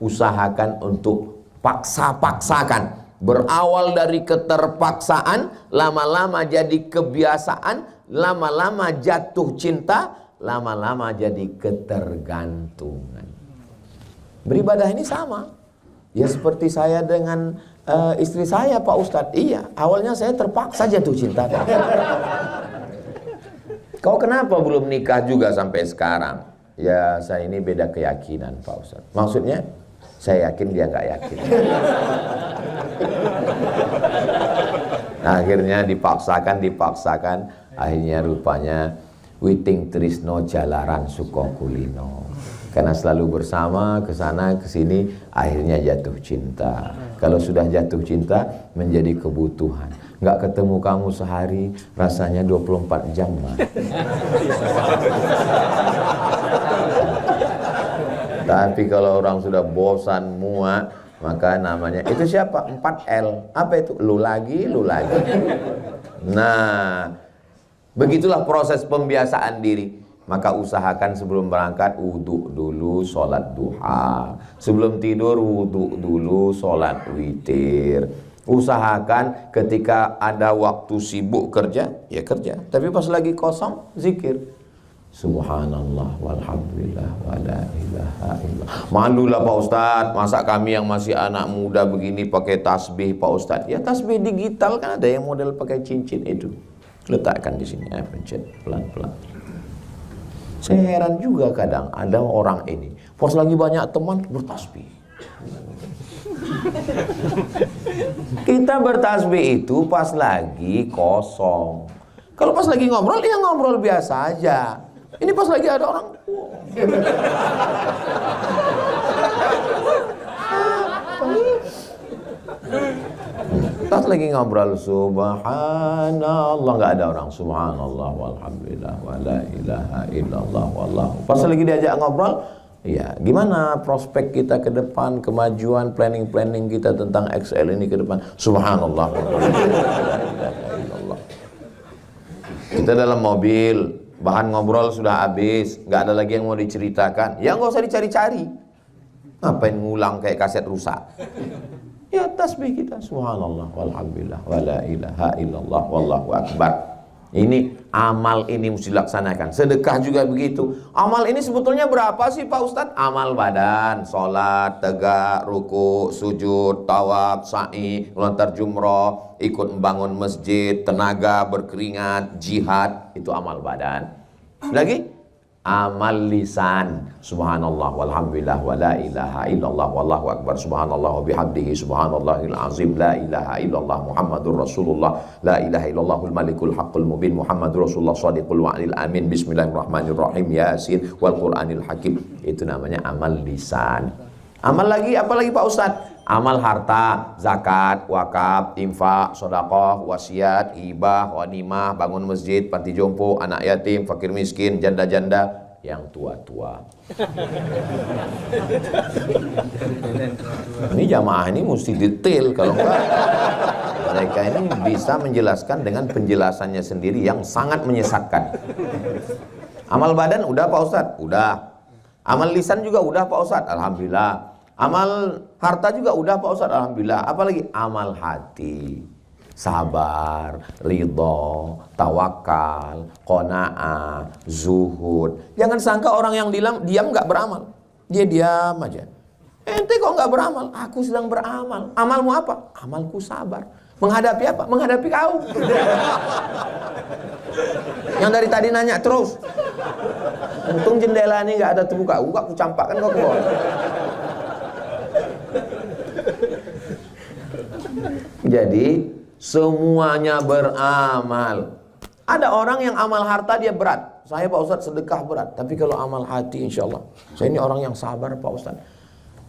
[SPEAKER 1] usahakan untuk paksakan. Berawal dari keterpaksaan, lama-lama jadi kebiasaan, lama-lama jatuh cinta, lama-lama jadi ketergantungan. Beribadah ini sama. Ya seperti saya dengan istri saya Pak Ustadz. Iya, awalnya saya terpaksa jatuh cinta. Kau kenapa belum nikah juga sampai sekarang? Ya saya ini beda keyakinan Pak Ustadz. Maksudnya saya yakin dia nggak yakin. Akhirnya dipaksakan. Akhirnya rupanya witing trisno jalaran sukokulino. Karena selalu bersama, kesana kesini, akhirnya jatuh cinta. Kalau sudah jatuh cinta, menjadi kebutuhan. Nggak ketemu kamu sehari, rasanya 24 jam. Tapi kalau orang sudah bosan, muak, maka namanya, itu siapa? 4L. Apa itu? Lu lagi. Nah, begitulah proses pembiasaan diri. Maka usahakan sebelum berangkat wudhu dulu, sholat duha. Sebelum tidur wudhu dulu, sholat witir. Usahakan ketika ada waktu sibuk kerja, ya kerja. Tapi pas lagi kosong, zikir. Subhanallah walhamdulillah wa la ilaha illallah. Malulah Pak Ustadz, masa kami yang masih anak muda begini pakai tasbih Pak Ustadz. Ya tasbih digital kan ada yang model pakai cincin itu. Letakkan di sini, pencet pelan-pelan. Saya heran juga kadang ada orang ini pas lagi banyak teman bertasbih. Kita bertasbih itu pas lagi kosong. Kalau pas lagi ngobrol, ya ngobrol biasa aja. Ini pas lagi ada orang. Pas lagi ngobrol subhanallah, nggak ada orang subhanallah walhamdulillah wala ilaha illallah wallahu. Pas lagi diajak ngobrol, ya gimana prospek kita ke depan, kemajuan, planning kita tentang XL ini ke depan. Subhanallah walhamdulillah wala ilaha illallah. Kita dalam mobil, bahan ngobrol sudah habis, nggak ada lagi yang mau diceritakan. Ya nggak usah dicari-cari. Ngapain ngulang kayak kaset rusak? Ya tasbih kita subhanallah walhamdulillah wala ilaha illallah wallahu akbar. Ini amal ini mesti dilaksanakan. Sedekah juga begitu. Amal ini sebetulnya berapa sih Pak Ustadz? Amal badan, sholat, tegak, ruku, sujud, tawaf, sa'i, melontar jumroh, ikut membangun masjid, tenaga, berkeringat, jihad, itu amal badan. Lagi amal lisan, subhanallah walhamdulillah wa la ilaha illallah wallahu akbar, subhanallah wa bihamdihi subhanallahil azim, la ilaha illallah muhammadur rasulullah, la ilaha illallahul malikul haqqul mubin, muhammadur rasulullah shadiqul wa'lil amin, bismillahirrahmanirrahim, yasin wal qur'anil hakim. Itu namanya amal lisan. Amal lagi, apa lagi Pak Ustadz? Amal harta, zakat, wakaf, infak, sedekah, wasiat, hibah, ghanimah, bangun masjid, panti jompo, anak yatim, fakir miskin, janda-janda, yang tua-tua. Ini jamaah ini mesti detail, kalau enggak mereka ini bisa menjelaskan dengan penjelasannya sendiri yang sangat menyesatkan. Amal badan udah Pak Ustadz? Udah. Amal lisan juga udah Pak Ustadz? Alhamdulillah. Amal harta juga udah Pak Ustadz, alhamdulillah. Apalagi amal hati, sabar, ridho, tawakal, qanaah, zuhud. Jangan sangka orang yang diam nggak beramal, dia diam aja. Ente kok nggak beramal? Aku sedang beramal. Amalmu apa? Amalku sabar. Menghadapi apa? Menghadapi kau. Yang dari tadi nanya terus. Untung jendela ini nggak ada terbuka. Aku campakkan kau ke bawah. Jadi semuanya beramal. Ada orang yang amal harta dia berat. Saya Pak Ustadz sedekah berat. Tapi kalau amal hati insya Allah, saya ini orang yang sabar Pak Ustadz.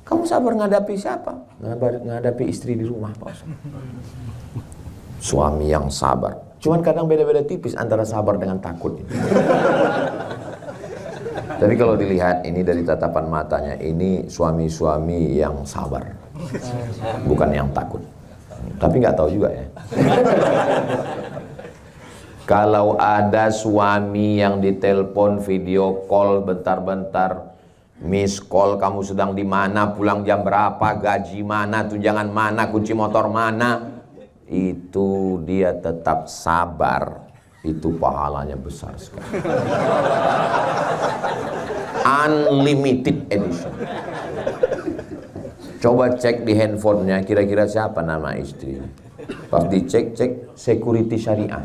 [SPEAKER 1] Kamu sabar ngadapi siapa? Ngadapi istri di rumah Pak Ustadz. Suami yang sabar. Cuman kadang beda-beda tipis antara sabar dengan takut. Tapi kalau dilihat ini dari tatapan matanya, ini suami-suami yang sabar, bukan yang takut. Tapi nggak tahu juga ya. Kalau ada suami yang ditelepon video call bentar-bentar, miss call, kamu sedang di mana, pulang jam berapa, gaji mana, tunjangan mana, kunci motor mana, itu dia tetap sabar. Itu pahalanya besar sekali. Unlimited edition. Coba cek di handphonenya, kira-kira siapa nama istri. Pas dicek, cek security syariah.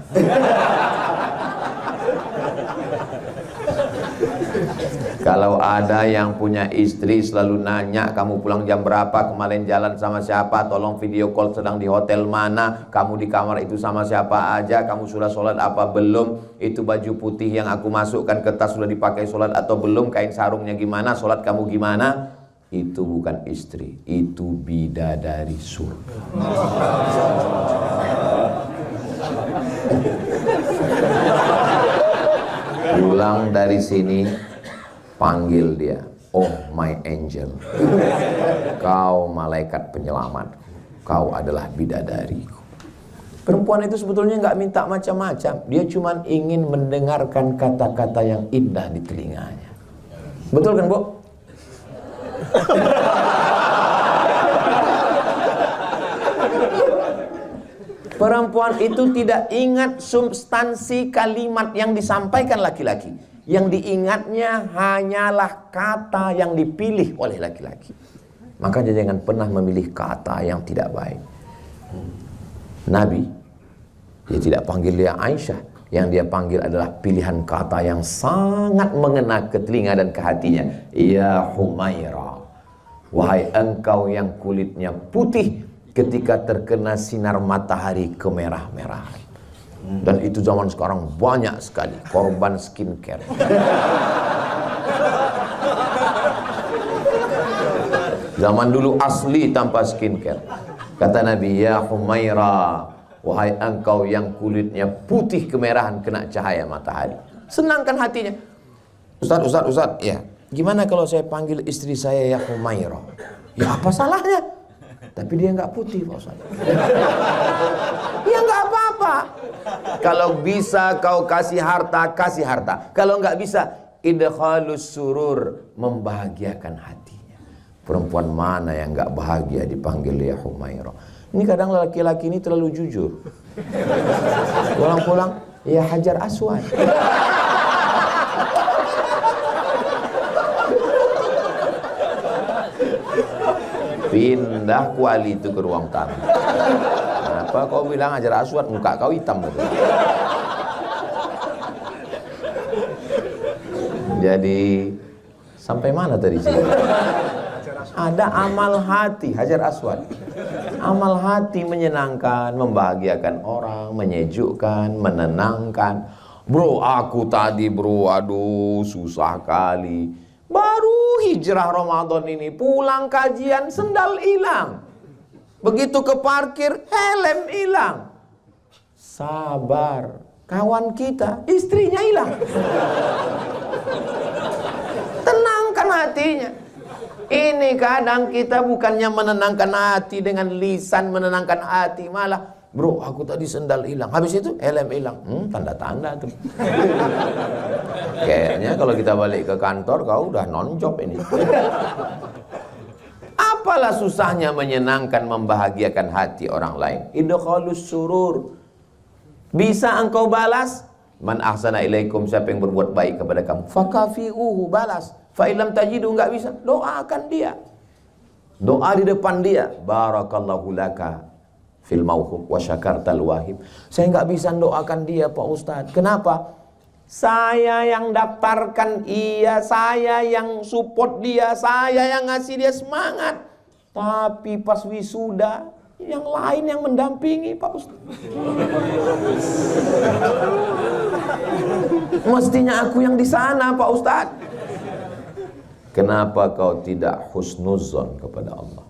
[SPEAKER 1] Kalau ada yang punya istri selalu nanya, kamu pulang jam berapa, kemarin jalan sama siapa, tolong video call, sedang di hotel mana, kamu di kamar itu sama siapa aja, kamu sudah sholat apa belum, itu baju putih yang aku masukkan ke tas sudah dipakai sholat atau belum, kain sarungnya gimana, sholat kamu gimana. Itu bukan istri, itu bidadari surga. Pulang dari sini, panggil dia, oh my angel, kau malaikat penyelamat, kau adalah bidadariku. Perempuan itu sebetulnya nggak minta macam-macam, dia cuma ingin mendengarkan kata-kata yang indah di telinganya. Betul kan Bu? Perempuan itu tidak ingat substansi kalimat yang disampaikan laki-laki. Yang diingatnya hanyalah kata yang dipilih oleh laki-laki. Makanya jangan pernah memilih kata yang tidak baik. Nabi, dia tidak panggil dia Aisyah. Yang dia panggil adalah pilihan kata yang sangat mengena ke telinga dan ke hatinya. Ya Humaira, wahai engkau yang kulitnya putih ketika terkena sinar matahari kemerah-merahan. Dan itu zaman sekarang banyak sekali korban skincare. Zaman dulu asli tanpa skincare. Kata Nabi, ya Humaira, wahai engkau yang kulitnya putih kemerahan kena cahaya matahari. Senangkan hatinya. Ustaz, ya. Gimana kalau saya panggil istri saya ya Humaira? Ya apa salahnya? Tapi dia nggak putih Pak Ustaz. Ya nggak apa-apa. Kalau bisa kau kasih harta, kasih harta. Kalau nggak bisa, idkhalus surur, membahagiakan hatinya. Perempuan mana yang nggak bahagia dipanggil ya Humaira? Ini kadang laki-laki ini terlalu jujur. Pulang-pulang, Ya Hajar Aswad. Pindah kuali itu ke ruang tamu. Kenapa kau bilang Hajar Aswad, muka kau hitam gitu. Jadi sampai mana tadi sih? Ada amal hati Hajar Aswad. Amal hati menyenangkan, membahagiakan orang, menyejukkan, menenangkan. Bro, aku tadi bro, aduh susah kali. Baru hijrah Ramadan ini, pulang kajian sendal hilang. Begitu ke parkir, helm hilang. Sabar, kawan kita, istrinya hilang. Tenangkan hatinya. Ini kadang kita bukannya menenangkan hati dengan lisan, menenangkan hati, malah bro aku tadi sendal hilang, habis itu helm hilang. Tanda-tanda tuh. Kayaknya kalau kita balik ke kantor kau udah non-job ini. Apalah susahnya menyenangkan, membahagiakan hati orang lain. Idkhalus surur. Bisa engkau balas, man ahsana ilaikum, siapa yang berbuat baik kepada kamu, fakafi'uhu, balas. Fa'ilam tajidu, enggak bisa, doakan dia. Doa di depan dia, barakallahu laka fil mauhub wa syakartal wahib. Saya enggak bisa doakan dia Pak Ustadz. Kenapa? Saya yang daftarkan ia, saya yang support dia, saya yang ngasih dia semangat. Tapi pas wisuda, yang lain yang mendampingi Pak Ustadz. Mestinya aku yang di sana Pak Ustadz. Kenapa kau tidak husnuzon kepada Allah?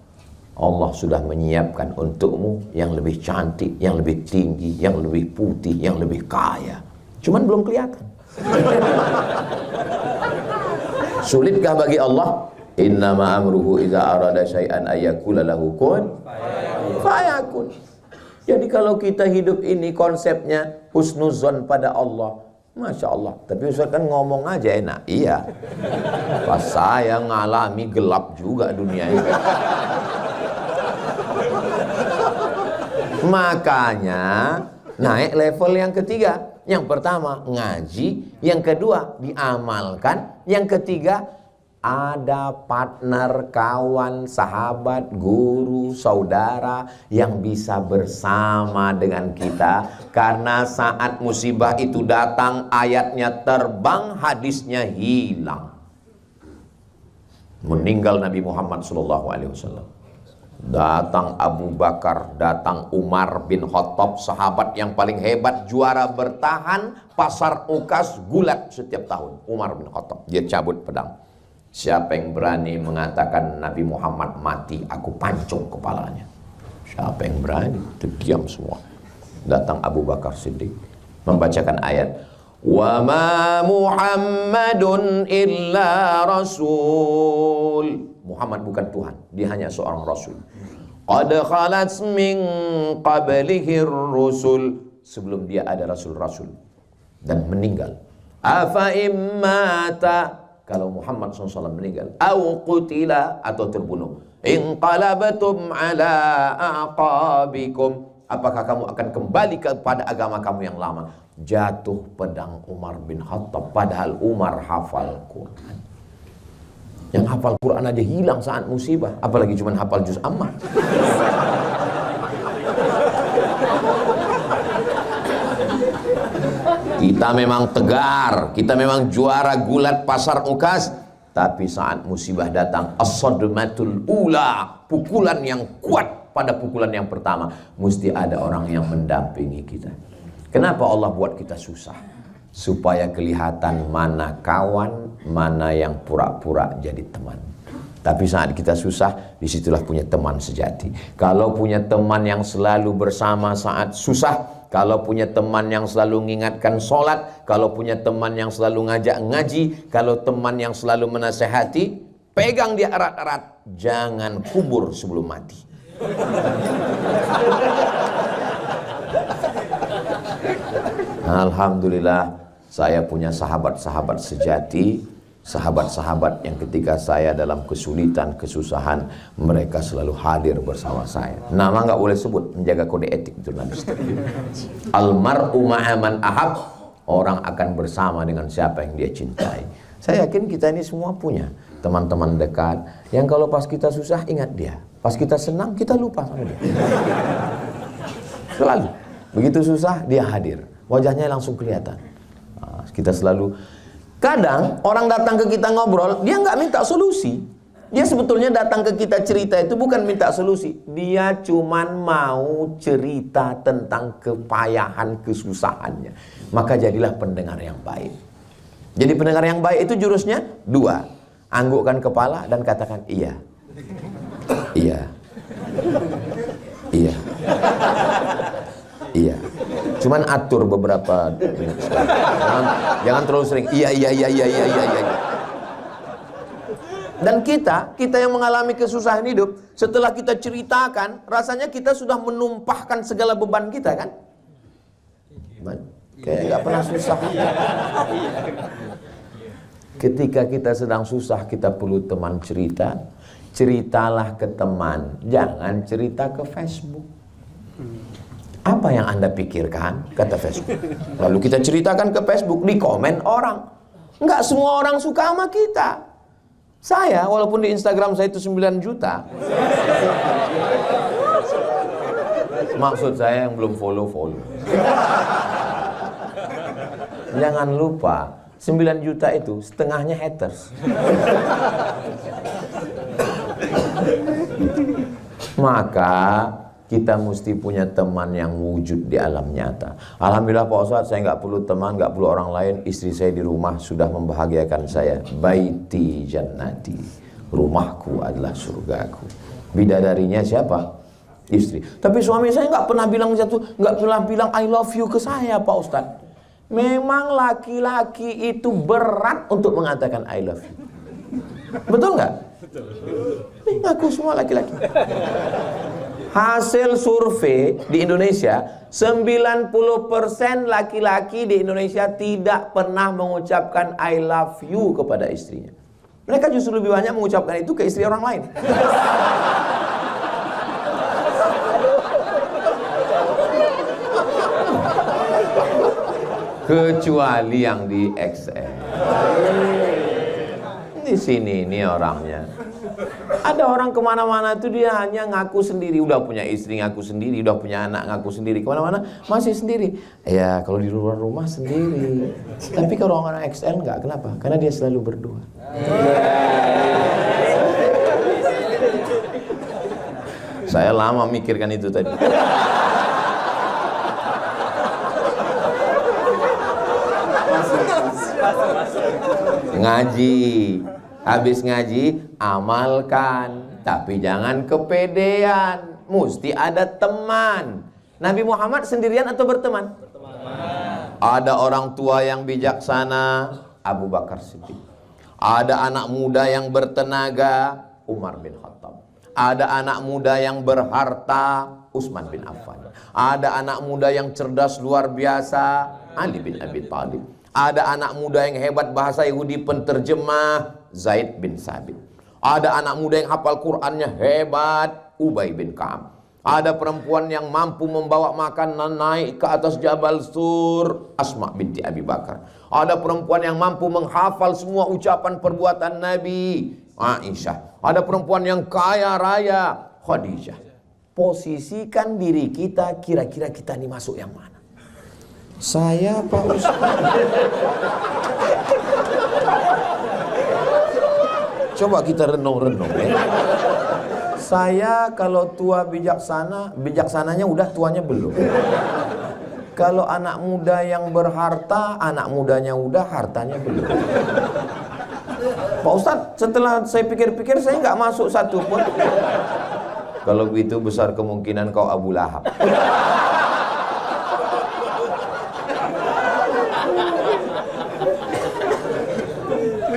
[SPEAKER 1] Allah sudah menyiapkan untukmu yang lebih cantik, yang lebih tinggi, yang lebih putih, yang lebih kaya. Cuman belum kelihatan. Sulitkah bagi Allah? Innama amruhu idza arada syai'an ayyakula lahu kun fayakun. Jadi kalau kita hidup ini konsepnya husnuzon pada Allah, Masya Allah. Tapi Ustaz kan ngomong aja enak. Iya. Pas saya ngalami gelap juga dunia ini. Makanya naik level yang ketiga. Yang pertama ngaji, yang kedua diamalkan, yang ketiga ada partner, kawan, sahabat, guru, saudara yang bisa bersama dengan kita. Karena saat musibah itu datang, ayatnya terbang, hadisnya hilang. Meninggal Nabi Muhammad SAW. Datang Abu Bakar, datang Umar bin Khattab, sahabat yang paling hebat, juara bertahan pasar Ukas gulat setiap tahun. Umar bin Khattab, dia cabut pedang. Siapa yang berani mengatakan Nabi Muhammad mati, aku pancung kepalanya. Siapa yang berani? Terdiam semua. Datang Abu Bakar Siddiq membacakan ayat, wa ma Muhammadun illa rasul. Muhammad bukan Tuhan, dia hanya seorang rasul. Qad khalat min qablihi rusul. Sebelum dia ada rasul-rasul dan meninggal. Afa immata, kalau Muhammad SAW meninggal, au qutila, atau terbunuh, inqalabatum ala aqabikum, apakah kamu akan kembali kepada agama kamu yang lama? Jatuh pedang Umar bin Khattab, padahal Umar hafal Quran. Yang hafal Quran aja hilang saat musibah, apalagi cuma hafal juz ammah. Kita memang tegar, kita memang juara gulat pasar Ukas, tapi saat musibah datang, as-sadmatul ula, pukulan yang kuat pada pukulan yang pertama, mesti ada orang yang mendampingi kita. Kenapa Allah buat kita susah? Supaya kelihatan mana kawan, mana yang pura-pura jadi teman. Tapi saat kita susah, disitulah punya teman sejati. Kalau punya teman yang selalu bersama saat susah, kalau punya teman yang selalu mengingatkan sholat, kalau punya teman yang selalu ngajak ngaji, kalau teman yang selalu menasehati, pegang dia erat-erat, jangan kubur sebelum mati. Alhamdulillah, saya punya sahabat-sahabat sejati. sahabat-sahabat yang ketika saya dalam kesulitan, kesusahan, mereka selalu hadir bersama saya. Nama nggak boleh sebut, menjaga kode etik jurnalistik. Almar'u ma'aman ahab, orang akan bersama dengan siapa yang dia cintai. Saya yakin kita ini semua punya teman-teman dekat yang kalau pas kita susah ingat dia, pas kita senang kita lupa sama dia. Selalu begitu susah dia hadir, wajahnya langsung kelihatan. Nah, kita selalu. Kadang orang datang ke kita ngobrol, dia nggak minta solusi. Dia sebetulnya datang ke kita cerita itu bukan minta solusi. Dia cuman mau cerita tentang kepayahan, kesusahannya. Maka jadilah pendengar yang baik. Jadi pendengar yang baik itu jurusnya 2. Anggukkan kepala dan katakan iya. Iya. Iya. Iya. Cuman atur beberapa menit. Jangan terlalu sering. Iya. Dan kita yang mengalami kesusahan hidup, setelah kita ceritakan, rasanya kita sudah menumpahkan segala beban kita kan? Kayak nggak pernah susah. Ketika kita sedang susah, kita perlu teman cerita. Ceritalah ke teman, jangan cerita ke Facebook. Apa yang Anda pikirkan? Kata Facebook. Lalu kita ceritakan ke Facebook, di komen orang. Nggak semua orang suka sama kita. Saya, walaupun di Instagram saya itu 9 juta. Maksud saya yang belum follow. Jangan lupa, 9 juta itu setengahnya haters. Maka kita mesti punya teman yang wujud di alam nyata. Alhamdulillah Pak Ustadz, saya nggak perlu teman, nggak perlu orang lain. Istri saya di rumah sudah membahagiakan saya. Baiti jannati, rumahku adalah surgaku. Bidadarinya siapa? Istri. Tapi suami saya nggak pernah bilang I love you ke saya Pak Ustadz. Memang laki-laki itu berat untuk mengatakan I love you. Betul nggak? Ini ngaku semua laki-laki. Hasil survei di Indonesia, 90% laki-laki di Indonesia tidak pernah mengucapkan I love you kepada istrinya. Mereka justru lebih banyak mengucapkan itu ke istri orang lain. Kecuali yang di XL. Di sini ini orangnya. Ada orang kemana-mana itu dia hanya ngaku sendiri. Udah punya istri ngaku sendiri, udah punya anak ngaku sendiri. Kemana-mana masih sendiri. Ya kalau di luar rumah sendiri. Tapi kalau orang XL enggak, kenapa? Karena dia selalu berdua. Saya lama mikirkan itu tadi. Ngaji, habis ngaji amalkan, tapi jangan kepedean, mesti ada teman. Nabi Muhammad sendirian atau berteman? Berteman. Ada orang tua yang bijaksana, Abu Bakar Siddiq. Ada anak muda yang bertenaga, Umar bin Khattab. Ada anak muda yang berharta, Utsman bin Affan. Ada anak muda yang cerdas luar biasa, Ali bin Abi Thalib. Ada anak muda yang hebat bahasa Yahudi penterjemah, Zaid bin Sabit. Ada anak muda yang hafal Qur'annya hebat, Ubay bin Ka'ab. Ada perempuan yang mampu membawa makanan naik ke atas Jabal Sur, Asma binti Abi Bakar. Ada perempuan yang mampu menghafal semua ucapan perbuatan Nabi, Aisyah. Ada perempuan yang kaya raya, Khadijah. Posisikan diri kita, kira-kira kita ini masuk yang mana? Saya Pak Ustaz. Coba kita renung-renung ya. Saya kalau tua bijaksana, bijaksananya udah, tuanya belum. Kalau anak muda yang berharta, anak mudanya udah, hartanya belum. Pak Ustadz, setelah saya pikir-pikir, saya nggak masuk satu pun. Kalau begitu besar kemungkinan kau Abu Lahab.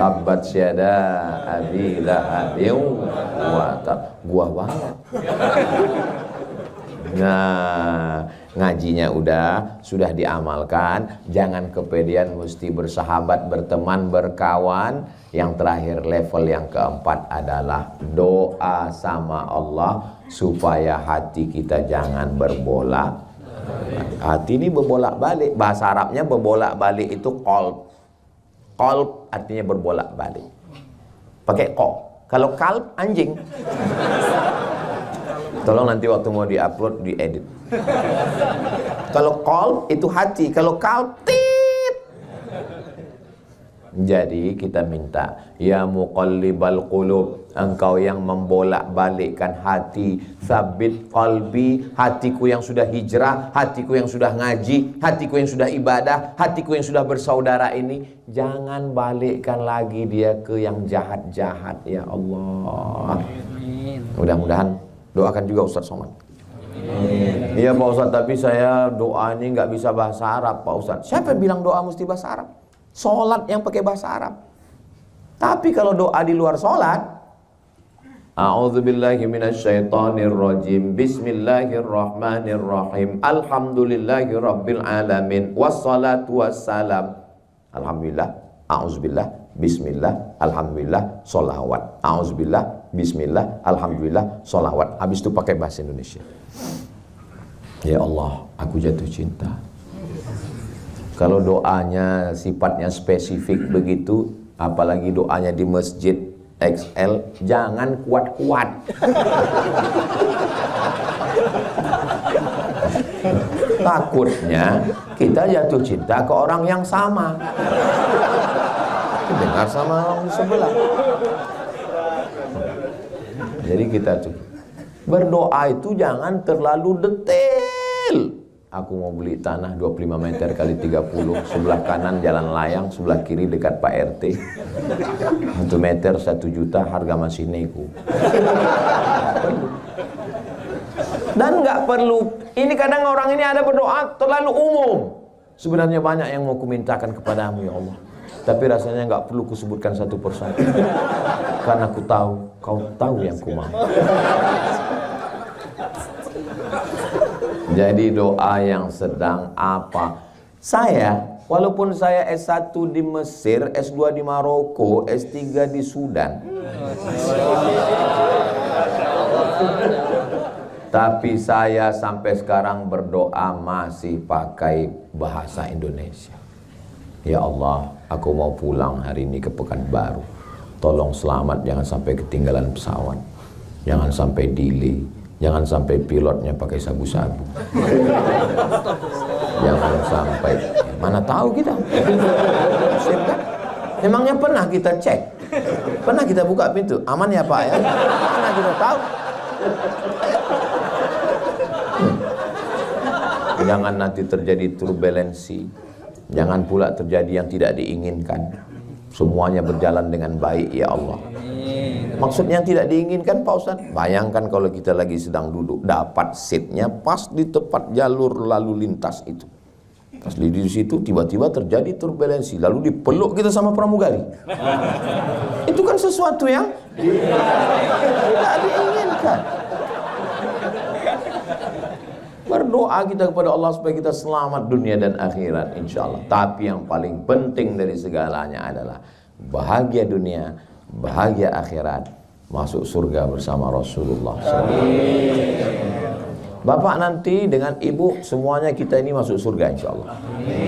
[SPEAKER 1] Tabat syada abi lahabin wa tab. Gua banget. Nah, ngajinya sudah diamalkan. Jangan kepedean, mesti bersahabat, berteman, berkawan. Yang terakhir, level yang keempat adalah doa sama Allah supaya hati kita jangan berbolak. Hati ini berbolak balik. Bahasa Arabnya berbolak balik itu qalb. Qalb artinya berbolak balik. Pakai qalb. Kalau kalb, anjing. Tolong nanti waktu mau diupload, diedit. Kalau qalb itu hati, kalau kalb, tit. Jadi kita minta, ya muqallibal qulub, engkau yang membolak-balikkan hati, sabit qalbi, hatiku yang sudah hijrah, hatiku yang sudah ngaji, hatiku yang sudah ibadah, hatiku yang sudah bersaudara ini, jangan balikkan lagi dia ke yang jahat-jahat, ya Allah. Mudah-mudahan doakan juga Ustaz Somad. Iya Pak Ustaz, tapi saya doa ini nggak bisa bahasa Arab Pak Ustaz. Siapa yang bilang doa mesti bahasa Arab? Sholat yang pakai bahasa Arab. Tapi kalau doa di luar sholat, a'udzubillahi minasyaitonirrajim, bismillahirrahmanirrahim, alhamdulillahi rabbil alamin, wassalatu wassalam, alhamdulillah, a'udzubillah, bismillah, alhamdulillah, sholawat, a'udzubillah, bismillah, alhamdulillah, sholawat. Habis itu pakai bahasa Indonesia. Ya Allah, aku jatuh cinta. Kalau doanya sifatnya spesifik begitu, apalagi doanya di masjid XL, jangan kuat-kuat. Takutnya kita jatuh cinta ke orang yang sama. Dengar sama orang di sebelah. Jadi kita berdoa itu jangan terlalu detail. Aku mau beli tanah 25 meter kali 30, sebelah kanan jalan layang, sebelah kiri dekat Pak RT. 1 meter 1 juta, harga masih nego. Dan nggak perlu, ini kadang orang ini ada berdoa terlalu umum. Sebenarnya banyak yang mau kumintakan kepadamu ya Allah, tapi rasanya nggak perlu kusebutkan satu persatu, karena ku tahu, kau tahu yang ku mau. Jadi doa yang sedang apa? Saya, walaupun saya S1 di Mesir, S2 di Maroko, S3 di Sudan, tapi saya sampai sekarang berdoa masih pakai bahasa Indonesia. Ya Allah, aku mau pulang hari ini ke Pekanbaru. Tolong selamat, jangan sampai ketinggalan pesawat, jangan sampai delay, jangan sampai pilotnya pakai sabu-sabu, jangan sampai, mana tahu kita. Emangnya pernah kita cek, pernah kita buka pintu, aman ya Pak ya, mana kita tahu. Jangan nanti terjadi turbulensi, jangan pula terjadi yang tidak diinginkan. Semuanya berjalan dengan baik ya Allah. Maksudnya yang tidak diinginkan Pak Ustaz, bayangkan kalau kita lagi sedang duduk, dapat seatnya pas di tepat jalur lalu lintas itu. Pas di situ tiba-tiba terjadi turbulensi, lalu dipeluk kita sama pramugari. Itu kan sesuatu yang tidak diinginkan. Berdoa kita kepada Allah supaya kita selamat dunia dan akhirat insya Allah. Tapi yang paling penting dari segalanya adalah bahagia dunia, bahagia akhirat, masuk surga bersama Rasulullah SAW. Bapak nanti dengan ibu semuanya kita ini masuk surga insya Allah.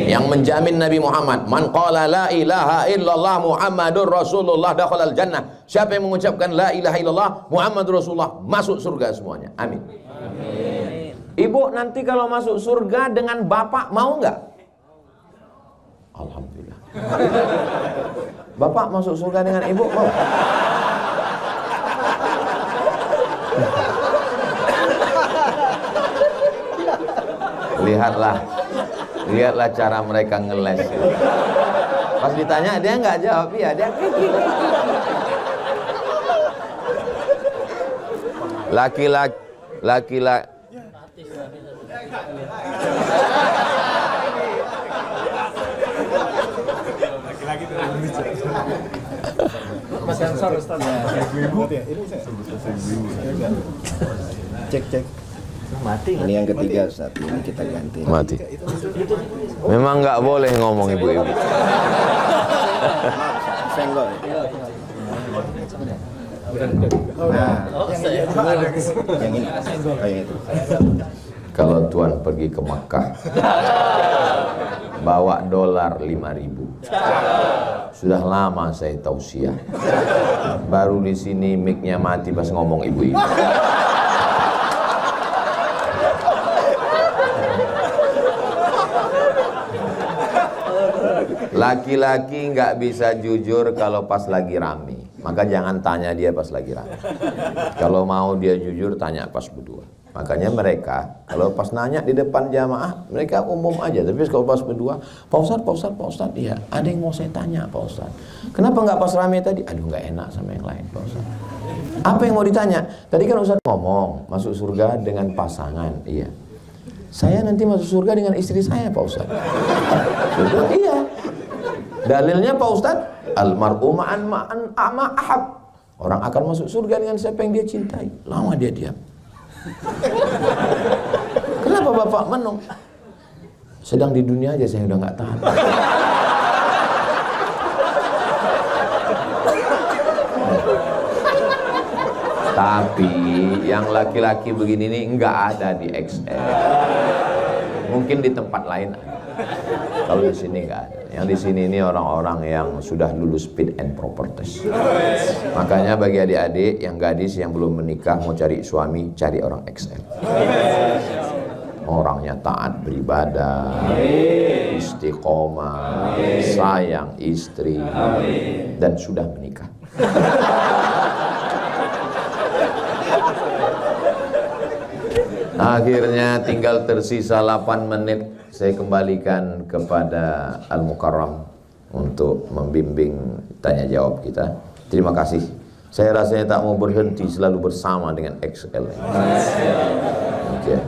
[SPEAKER 1] Yang menjamin Nabi Muhammad, man qala la ilaha illallah Muhammadur Rasulullah dakhalal jannah. Siapa yang mengucapkan la ilaha illallah Muhammadur Rasulullah masuk surga semuanya. Amin. Ibu nanti kalau masuk surga dengan bapak mau nggak? Alhamdulillah. Bapak masuk surga dengan ibu mau? Lihatlah cara mereka ngeles. Pas ditanya dia nggak jawab, ya dia laki-laki
[SPEAKER 2] Mas sensor Ustaz ya. Ibu ya. Ini saya cek. Mati.
[SPEAKER 3] Ini yang ketiga Ustaz, ini kita ganti.
[SPEAKER 1] Mati. Memang nggak boleh ngomong ibu-ibu.
[SPEAKER 3] Senggol. Nah, yang ini. Oh, yang itu.
[SPEAKER 1] Kalau Tuan pergi ke Makkah, bawa dolar 5.000. Sudah lama saya tausiah. Baru di sini mic-nya mati pas ngomong ibu-ibu. Laki-laki nggak bisa jujur kalau pas lagi rame. Maka jangan tanya dia pas lagi rame. Kalau mau dia jujur, tanya pas berdua. Makanya mereka kalau pas nanya di depan jamaah, mereka umum aja. Tapi kalau pas berdua, Pak Ustadz, iya, ada yang mau saya tanya Pak Ustadz. Kenapa nggak pas rame tadi? Aduh, nggak enak sama yang lain Pak Ustadz. Apa yang mau ditanya? Tadi kan Ustadz ngomong masuk surga dengan pasangan. Iya. Saya nanti masuk surga dengan istri saya Pak Ustadz. Iya. Dalilnya Pak Ustadz, almar'u ma'an ahab. Orang akan masuk surga dengan siapa yang dia cintai. Lama dia diam. Kenapa Bapak menung? Sedang di dunia aja saya udah nggak tahan. Tapi yang laki-laki begini nih nggak ada di XL. Mungkin di tempat lain ada. Kalau di sini nggak ada. Yang di sini ini orang-orang yang sudah lulus fit and proper test. Makanya bagi adik-adik yang gadis yang belum menikah mau cari suami, cari orang XL. Orangnya taat beribadah, istiqomah, sayang istri, dan sudah menikah. Akhirnya tinggal tersisa 8 menit. Saya kembalikan kepada Al-Mukarram untuk membimbing tanya jawab kita. Terima kasih. Saya rasanya tak mau berhenti, selalu bersama dengan XL. Okay.